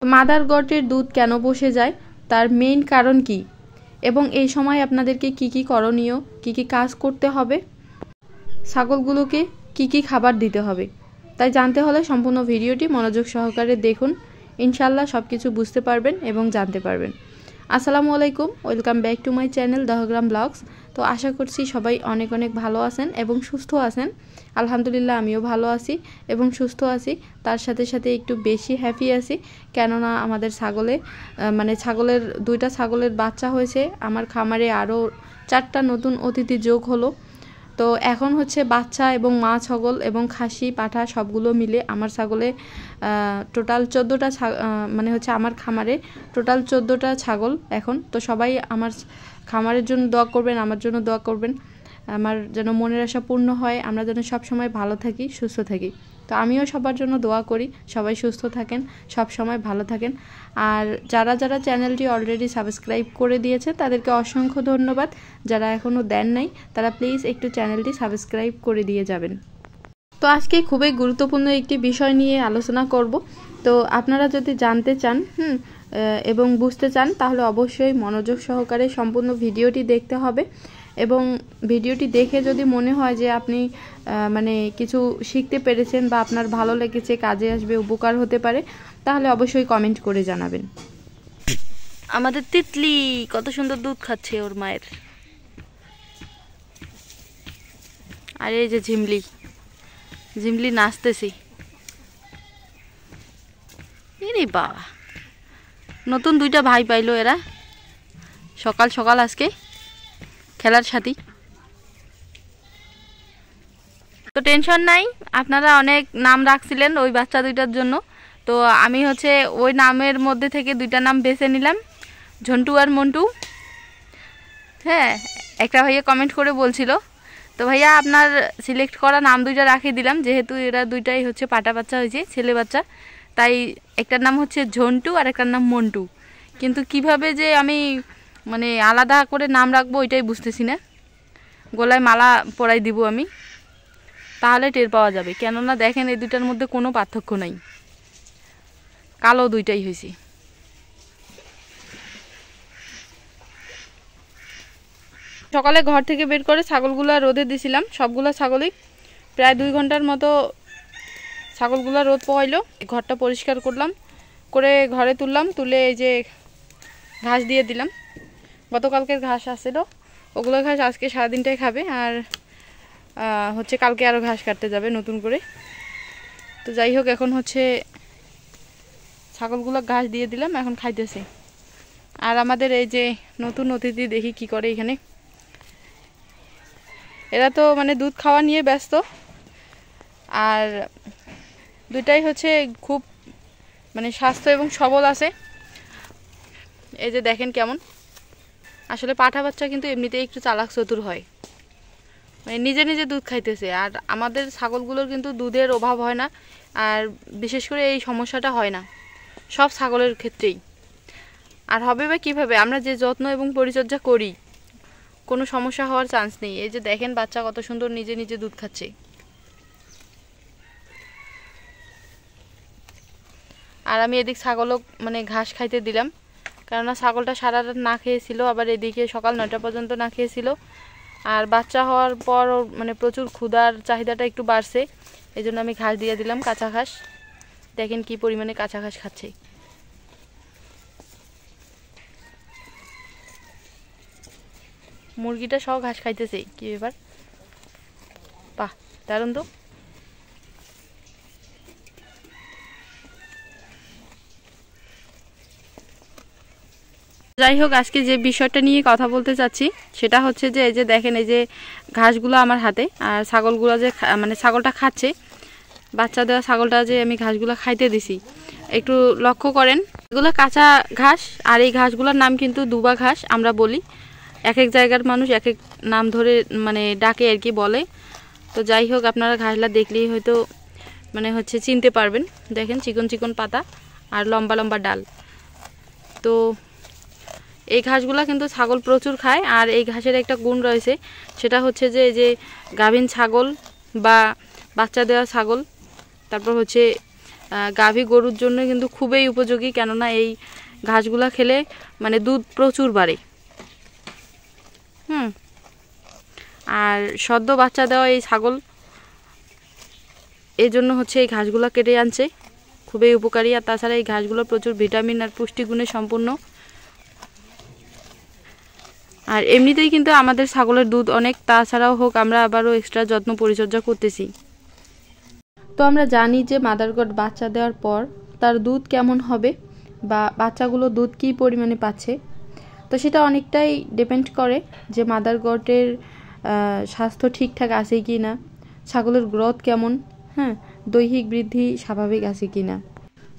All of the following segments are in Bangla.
মাদার গটের দুধ কেন বসে যায়, তার মেইন কারণ কি, এবং এই সময় আপনাদেরকে কি কি করণীয়, কি কি কাজ করতে হবে, ছাগলগুলোকে কি কি খাবার দিতে হবে, তাই জানতে হলে সম্পূর্ণ ভিডিওটি মনোযোগ সহকারে দেখুন। ইনশাল্লাহ সব কিছু বুঝতে পারবেন এবং জানতে পারবেন। আসসালামু আলাইকুম, welcome back to my channel Dahagram blogs. তো আশা করছি সবাই অনেক অনেক ভালো আছেন এবং সুস্থ আছেন। আলহামদুলিল্লাহ আমিও ভালো আছি এবং সুস্থ আছি, তার সাথে সাথে একটু বেশি হ্যাপি আছি, কেননা আমাদের ছাগলের 2টা ছাগলের বাচ্চা হয়েছে। আমার খামারে আরও 4টা নতুন অতিথি যোগ হলো। তো এখন হচ্ছে বাচ্চা এবং মা ছাগল এবং খাসি পাঠা সবগুলো মিলে আমার ছাগলে টোটাল 14টা আমার খামারে টোটাল 14টা ছাগল এখন। তো সবাই আমার খামারের জন্য দোয়া করবেন, আমার জন্য দোয়া করবেন, আমার যেন মনের আশা পূর্ণ হয়, আমরা যেন সব সময় ভালো থাকি, সুস্থ থাকি। তো আমিও সবার জন্য দোয়া করি, সবাই সুস্থ থাকেন, সব সময় ভালো থাকেন। আর যারা যারা চ্যানেলটি অলরেডি সাবস্ক্রাইব করে দিয়েছে তাদেরকে অসংখ্য ধন্যবাদ। যারা এখনও দেন নাই তারা প্লিজ একটু চ্যানেলটি সাবস্ক্রাইব করে দিয়ে যাবেন। তো আজকে খুবই গুরুত্বপূর্ণ একটি বিষয় নিয়ে আলোচনা করব। তো আপনারা যদি জানতে চান এবং বুঝতে চান তাহলে অবশ্যই মনোযোগ সহকারে সম্পূর্ণ ভিডিওটি দেখতে হবে, এবং ভিডিওটি দেখে যদি মনে হয় যে আপনি কিছু শিখতে পেরেছেন বা আপনার ভালো লেগেছে, কাজে আসবে, উপকার হতে পারে, তাহলে অবশ্যই কমেন্ট করে জানাবেন। আমাদের তিতলি কত সুন্দর দুধ খাচ্ছে ওর মায়ের। আর এই যে ঝিমলি নাচতেছি। এরে বাবা, নতুন 2টা ভাই পাইলো এরা সকাল সকাল আজকে খেলার সাথী। তো টেনশন নাই, আপনারা অনেক নাম রাখছিলেন ওই বাচ্চা 2টার জন্য। তো আমি হচ্ছে ওই নামের মধ্যে থেকে 2টা নাম বেছে নিলাম, ঝন্টু আর মন্টু। হ্যাঁ, একটা ভাইয়া কমেন্ট করে বলছিল, তো ভাইয়া আপনার সিলেক্ট করা নাম 2টা রাখিয়ে দিলাম, যেহেতু এরা 2টাই হচ্ছে পাটা বাচ্চা হয়েছে, ছেলে বাচ্চা, তাই একটার নাম হচ্ছে ঝন্টু আর একটার নাম মন্টু। কিন্তু কিভাবে যে আমি আলাদা করে নাম রাখবো ওইটাই বুঝতেছি না। গলায় মালা পরাই দিব আমি, তাহলে টের পাওয়া যাবে। কেননা দেখেন এই 2টার মধ্যে কোনো পার্থক্য নাই, কালো 2টাই হয়েছে। সকালে ঘর থেকে বের করে ছাগলগুলো রোদে দিছিলাম, সবগুলো ছাগলই প্রায় 2 ঘন্টার মতো ছাগলগুলো রোদ পোহাইলো। ঘরটা পরিষ্কার করলাম, করে ঘরে তুললাম, তুলে এই যে ঘাস দিয়ে দিলাম। গতকালকের ঘাস আসছিল, ওগুলো ঘাস আজকে সারাদিনটাই খাবে, আর হচ্ছে কালকে আরও ঘাস কাটতে যাবে নতুন করে। তো যাই হোক, এখন হচ্ছে ছাগলগুলো ঘাস দিয়ে দিলাম, এখন খাইতেছে। আর আমাদের এই যে নতুন অতিথি দেখি কি করে এখানে। এরা তো দুধ খাওয়া নিয়ে ব্যস্ত, আর 2টাই হচ্ছে খুব স্বাস্থ্য এবং সবল আছে। এই যে দেখেন কেমন, আসলে পাঠা বাচ্চা কিন্তু এমনিতেই একটু চালাক চতুর হয়, নিজে নিজে দুধ খাইতেছে। আর আমাদের ছাগলগুলোর কিন্তু দুধের অভাব হয় না, আর বিশেষ করে এই সমস্যাটা হয় না সব ছাগলের ক্ষেত্রেই। আর হবে বা কীভাবে, আমরা যে যত্ন এবং পরিচর্যা করি কোনো সমস্যা হওয়ার চান্স নেই। এই যে দেখেন বাচ্চা কত সুন্দর নিজে নিজে দুধ খাচ্ছে। আর আমি এদিক ছাগলও ঘাস খাইতে দিলাম, কেননা ছাগলটা সারা রাত না খেয়েছিল, আবার এদিকে সকাল 9টা পর্যন্ত না খেয়েছিল। আর বাচ্চা হওয়ার পর প্রচুর ক্ষুধার চাহিদাটা একটু বাড়ছে, এই জন্য আমি ঘাস দিয়ে দিলাম, কাঁচা ঘাস। দেখেন কি পরিমাণে কাঁচা ঘাস খাচ্ছে। মুরগিটা সব ঘাস খাইতেছে, কি ব্যাপার, বাহ দারুণ তো। যাই হোক, আজকে যে বিষয়টা নিয়ে কথা বলতে চাচ্ছি সেটা হচ্ছে যে এই যে দেখেন এই যে ঘাসগুলো আমার হাতে, আর ছাগলগুলো যে ছাগলটা খাচ্ছে, বাচ্চা দেওয়া ছাগলটা যে আমি ঘাসগুলো খাইতে দিছি, একটু লক্ষ্য করেন। এগুলো কাঁচা ঘাস, আর এই ঘাসগুলোর নাম কিন্তু দুবা ঘাস আমরা বলি। এক এক জায়গার মানুষ এক এক নাম ধরে ডাকে আর কি বলে। তো যাই হোক, আপনারা ঘাসলা দেখলেই হয়তো হচ্ছে চিনতে পারবেন। দেখেন চিকন চিকন পাতা আর লম্বা লম্বা ডাল। তো এই ঘাসগুলো কিন্তু ছাগল প্রচুর খায়। আর এই ঘাসের একটা গুণ রয়েছে, সেটা হচ্ছে যে এই যে গাভীন ছাগল বা বাচ্চা দেওয়া ছাগল, তারপর হচ্ছে গাভী গরুর জন্য কিন্তু খুবই উপযোগী, কেননা এই ঘাসগুলা খেলে মানে দুধ প্রচুর বাড়ে। আর সদ্য বাচ্চা দেওয়া এই ছাগল এই জন্য হচ্ছে এই ঘাসগুলো কেটে আনছে, খুবই উপকারী। আর তাছাড়া এই ঘাসগুলো প্রচুর ভিটামিন আর পুষ্টিগুণে সম্পূর্ণ। আর এমনিতেই কিন্তু আমাদের ছাগলের দুধ অনেক, তাছাড়াও হোক আমরা আবারও এক্সট্রা যত্ন পরিচর্যা করতেছি। তো আমরা জানি যে মাদার গট বাচ্চা দেওয়ার পর তার দুধ কেমন হবে বা বাচ্চাগুলো দুধ কী পরিমাণে পাচ্ছে, তো সেটা অনেকটাই ডিপেন্ড করে যে মাদার গটের স্বাস্থ্য ঠিকঠাক আছে কি না, ছাগলের গ্রোথ কেমন, দৈহিক বৃদ্ধি স্বাভাবিক আছে কি না।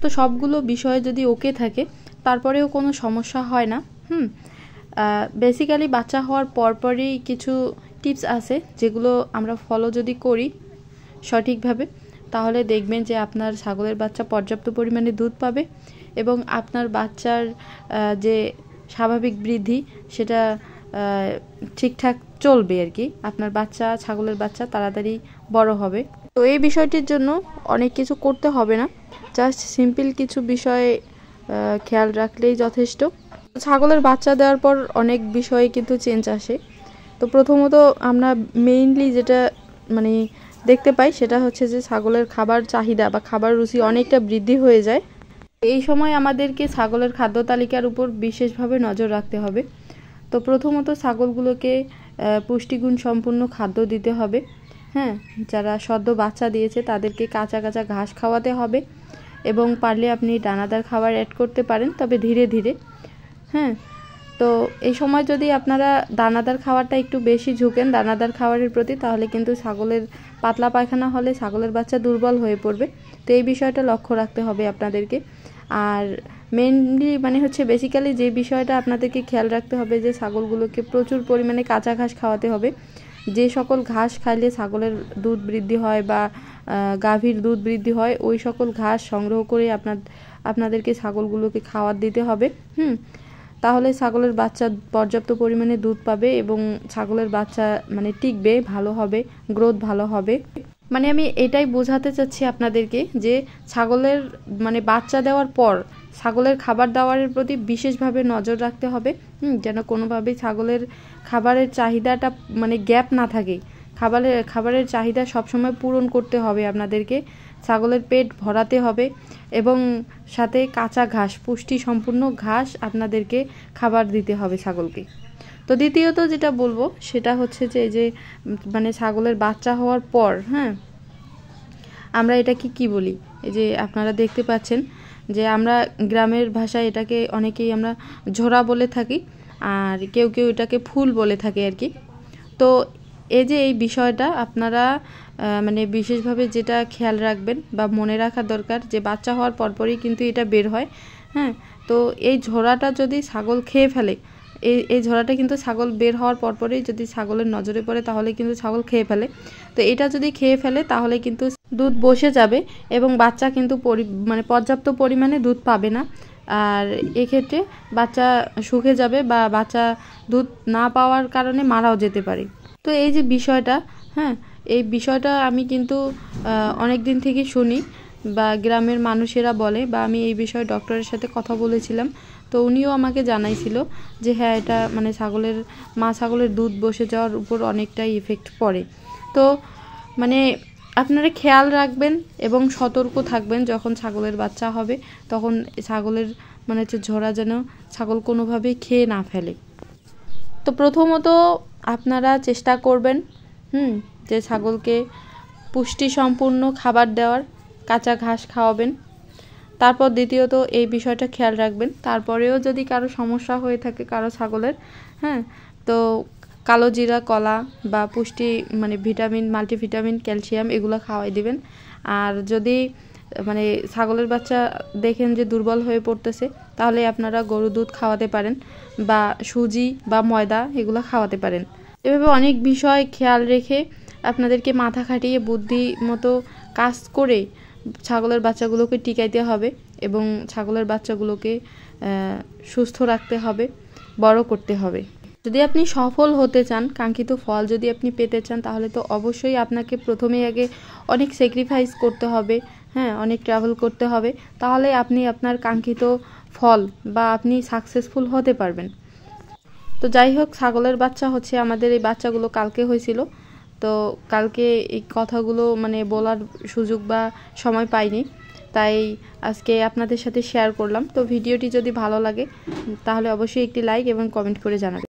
তো সবগুলো বিষয়ে যদি ওকে থাকে তারপরেও কোনো সমস্যা হয় না। বেসিক্যালি বাচ্চা হওয়ার পরপরই কিছু টিপস আছে যেগুলো আমরা ফলো যদি করি সঠিকভাবে, তাহলে দেখবেন যে আপনার ছাগলের বাচ্চা পর্যাপ্ত পরিমাণে দুধ পাবে এবং আপনার বাচ্চার যে স্বাভাবিক বৃদ্ধি সেটা ঠিকঠাক চলবে আর কি। আপনার বাচ্চা, ছাগলের বাচ্চা তাড়াতাড়ি বড় হবে। তো এই বিষয়টির জন্য অনেক কিছু করতে হবে না, জাস্ট সিম্পল কিছু বিষয়ে খেয়াল রাখলেই যথেষ্ট। ছাগলের বাচ্চা দেওয়ার পর অনেক বিষয়ে কিন্তু চেঞ্জ আসে। তো প্রথমত আমরা মেইনলি যেটা মানে দেখতে পাই সেটা হচ্ছে যে ছাগলের খাবার চাহিদা বা খাবার রুচি অনেকটা বৃদ্ধি হয়ে যায়। এই সময় আমাদেরকে ছাগলের খাদ্য তালিকার উপর বিশেষভাবে নজর রাখতে হবে। তো প্রথমত ছাগলগুলোকে পুষ্টিগুণ সম্পূর্ণ খাদ্য দিতে হবে। যারা সদ্য বাচ্চা দিয়েছে তাদেরকে কাঁচা কাঁচা ঘাস খাওয়াতে হবে এবং পারলে আপনি দানাদার খাবার অ্যাড করতে পারেন, তবে ধীরে ধীরে। তো এই সময় যদি আপনারা দানাদার খাবারটা একটু বেশি ঝুঁকেন দানাদার খাবারের প্রতি, তাহলে কিন্তু ছাগলের পাতলা পায়খানা হলে ছাগলের বাচ্চা দুর্বল হয়ে পড়বে। তো এই বিষয়টা লক্ষ্য রাখতে হবে আপনাদেরকে। আর মেইনলি মানে হচ্ছে বেসিক্যালি যে বিষয়টা আপনাদেরকে খেয়াল রাখতে হবে যে ছাগলগুলোকে প্রচুর পরিমাণে কাঁচা ঘাস খাওয়াতে হবে। যে সকল ঘাস খাইলে ছাগলের দুধ বৃদ্ধি হয় বা গাভীর দুধ বৃদ্ধি হয়, ওই সকল ঘাস সংগ্রহ করে আপনাদেরকে ছাগলগুলোকে খাওয়ার দিতে হবে। তাহলে ছাগলের বাচ্চা পর্যাপ্ত পরিমাণে দুধ পাবে এবং ছাগলের বাচ্চা মানে টিকবে, ভালো হবে, গ্রোথ ভালো হবে। মানে আমি এটাই বোঝাতে চাচ্ছি আপনাদেরকে যে ছাগলের মানে বাচ্চা দেওয়ার পর ছাগলের খাবার দাবারের প্রতি বিশেষভাবে নজর রাখতে হবে, যেন কোনোভাবেই ছাগলের খাবারের চাহিদাটা মানে গ্যাপ না থাকে। খাবারের চাহিদা সবসময় পূরণ করতে হবে আপনাদেরকে, ছাগলের পেট ভরাতে হবে এবং সাথে কাঁচা ঘাস, পুষ্টি সম্পূর্ণ ঘাস আপনাদেরকে খাবার দিতে হবে ছাগলকে। তো দ্বিতীয়ত যেটা বলবো সেটা হচ্ছে যে এই যে মানে ছাগলের বাচ্চা হওয়ার পর আমরা এটাকে কি বলি, এই যে আপনারা দেখতে পাচ্ছেন যে আমরা গ্রামের ভাষায় এটাকে অনেকেই আমরা ঝোড়া বলে থাকি, আর কেউ কেউ এটাকে ফুল বলে থাকে আর কি। তো এই যে এই বিষয়টা আপনারা মানে বিশেষভাবে যেটা খেয়াল রাখবেন বা মনে রাখা দরকার যে বাচ্চা হওয়ার পরপরই কিন্তু এটা বের হয়। তো এই ঝোড়াটা যদি ছাগল খেয়ে ফেলে, এই ঝোড়াটা কিন্তু ছাগল বের হওয়ার পরপরই যদি ছাগলের নজরে পড়ে তাহলে কিন্তু ছাগল খেয়ে ফেলে। তো এটা যদি খেয়ে ফেলে তাহলে কিন্তু দুধ বসে যাবে এবং বাচ্চা কিন্তু মানে পর্যাপ্ত পরিমাণে দুধ পাবে না, আর এক্ষেত্রে বাচ্চা শুকিয়ে যাবে বা বাচ্চা দুধ না পাওয়ার কারণে মারাও যেতে পারে। তো এই যে বিষয়টা, এই বিষয়টা আমি কিন্তু অনেক দিন থেকে শুনি বা গ্রামের মানুষেরা বলে, বা আমি এই বিষয়ে ডক্টরের সাথে কথা বলেছিলাম, তো উনিও আমাকে জানাইছিল যে হ্যাঁ এটা মানে ছাগলের দুধ বসে যাওয়ার উপর অনেকটাই ইফেক্ট পড়ে। তো মানে আপনারা খেয়াল রাখবেন এবং সতর্ক থাকবেন যখন ছাগলের বাচ্চা হবে, তখন ছাগলের মানে হচ্ছে ঝোড়া যেন ছাগল কোনোভাবেই খেয়ে না ফেলে। তো প্রথমত আপনারা চেষ্টা করবেন যে ছাগলকে পুষ্টি সম্পূর্ণ খাবার দেওয়ার, কাঁচা ঘাস খাওয়াবেন। তারপর দ্বিতীয়ত এই বিষয়টা খেয়াল রাখবেন। তারপরেও যদি কারো সমস্যা হয়ে থাকে কারো ছাগলের, তো কালো জিরা, কলা বা পুষ্টি মানে ভিটামিন, মাল্টিভিটামিন, ক্যালসিয়াম এগুলো খাওয়াই দিবেন। আর যদি মানে ছাগলের বাচ্চা দেখেন যে দুর্বল হয়ে পড়তেছে, তাহলে আপনারা গরু দুধ খাওয়াতে পারেন বা সুজি বা ময়দা এগুলো খাওয়াতে পারেন। এভাবে অনেক বিষয় খেয়াল রেখে আপনাদেরকে মাথা খাটিয়ে বুদ্ধি মতো কাজ করে ছাগলের বাচ্চাগুলোকে টিকাইতে হবে এবং ছাগলের বাচ্চাগুলোকে সুস্থ রাখতে হবে, বড় করতে হবে। যদি আপনি সফল হতে চান, কাঙ্ক্ষিত ফল যদি আপনি পেতে চান, তাহলে তো অবশ্যই আপনাকে প্রথমেই আগে অনেক স্যাক্রিফাইস করতে হবে। হ্যাঁ, অনেক ট্রাভেল করতে হবে, তাহলে আপনি আপনার কাঙ্ক্ষিত ফল বা আপনি সাকসেসফুল হতে পারবেন। তো যাই হোক, ছাগলের বাচ্চা হচ্ছে আমাদের এই বাচ্চাগুলো কালকে হয়েছিল। তো কালকে এই কথাগুলো মানে বলার সুযোগ বা সময় পাইনি, তাই আজকে আপনাদের সাথে শেয়ার করলাম। তো ভিডিওটি যদি ভালো লাগে তাহলে অবশ্যই একটি লাইক এবং কমেন্ট করে জানাবেন।